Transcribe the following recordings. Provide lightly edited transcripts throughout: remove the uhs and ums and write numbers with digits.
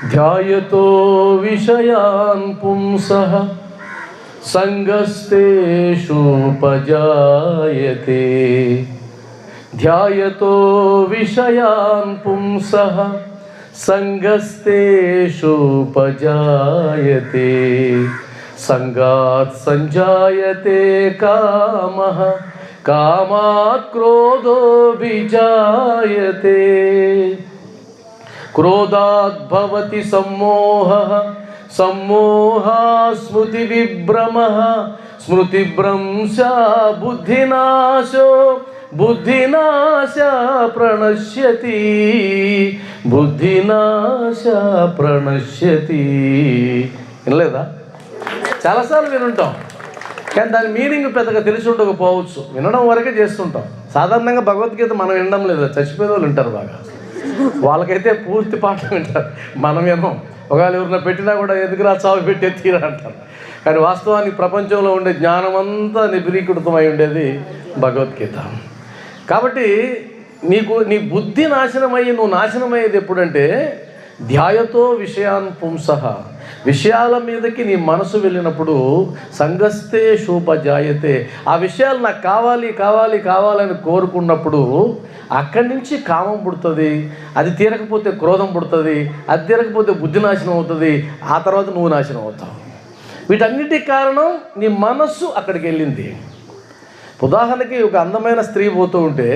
ధ్యాయతో విషయాన్ పుంసః సంగస్తేషూపజాయతే. ధ్యాయతో విషయాన్ పుంసః సంగస్తేషూపజాయతే. సంగాత్ సంజాయతే కామః కామాత్ క్రోధోభిజాయతే. క్రోధాత్ భవతి సమ్మోహః సమ్మోహాత్ స్మృతి విభ్రమః స్మృతిభ్రంశా బుద్ధినాశో బుద్ధినాశ ప్రణశ్యతి బుద్ధినాశ ప్రణశ్యతి. వినలేదా? చాలాసార్లు వినుంటాం, కానీ దాని మీనింగ్ పెద్దగా తెలిసి ఉండకపోవచ్చు. వినడం వరకే చేస్తుంటాం. సాధారణంగా భగవద్గీత మనం వినడం లేదు, చచ్చిపోయే వాళ్ళు వింటారు బాగా. వాళ్ళకైతే పూర్తి పాఠం వింటారు, మనం ఏమో ఒకవేళ ఎవరిన పెట్టినా కూడా ఎదుగురా చావు పెట్టే తీరా అంటారు. కానీ వాస్తవానికి ప్రపంచంలో ఉండే జ్ఞానం అంతా నిబిరీకృతమై ఉండేది భగవద్గీత. కాబట్టి నీ బుద్ధి నాశనమయ్యి నువ్వు నాశనమయ్యేది ఎప్పుడంటే ధ్యాయతో విషయాన్ పుంసః, విషయాల మీదకి నీ మనసు వెళ్ళినప్పుడు. సంగస్తే శూపజాయతే, ఆ విషయాలు నాకు కావాలి కావాలి కావాలని కోరుకున్నప్పుడు అక్కడి నుంచి కామం పుడుతుంది. అది తీరకపోతే క్రోధం పుడుతుంది. అది తీరకపోతే బుద్ధి నాశనం అవుతుంది. ఆ తర్వాత నువ్వు నాశనం అవుతావు. వీటన్నిటికి కారణం నీ మనస్సు అక్కడికి వెళ్ళింది. ఉదాహరణకి ఒక అందమైన స్త్రీ పోతూ ఉంటే,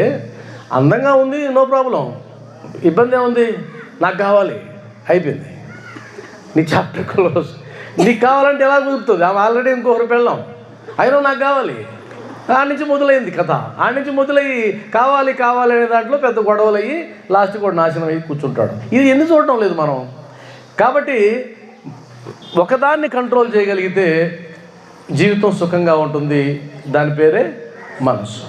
అందంగా ఉంది, నో ప్రాబ్లం, ఇబ్బంది ఏముంది, నాకు కావాలి, అయిపోయింది, నీ చాప్టర్ క్లోజ్. నీకు కావాలంటే ఎలా కుదురుతుంది? ఆమె ఆల్రెడీ ఇంకొకరు పెళ్ళాం, అయినా నాకు కావాలి. ఆడి నుంచి మొదలైంది కథ. ఆడి నుంచి మొదలయ్యి కావాలి కావాలి అనే దాంట్లో పెద్ద గొడవలు అయ్యి లాస్ట్ కూడా నాశనం అయ్యి కూర్చుంటాడు. ఇది ఎన్ని చూడటం లేదు మనం. కాబట్టి ఒకదాన్ని కంట్రోల్ చేయగలిగితే జీవితం సుఖంగా ఉంటుంది. దాని పేరే మనసు.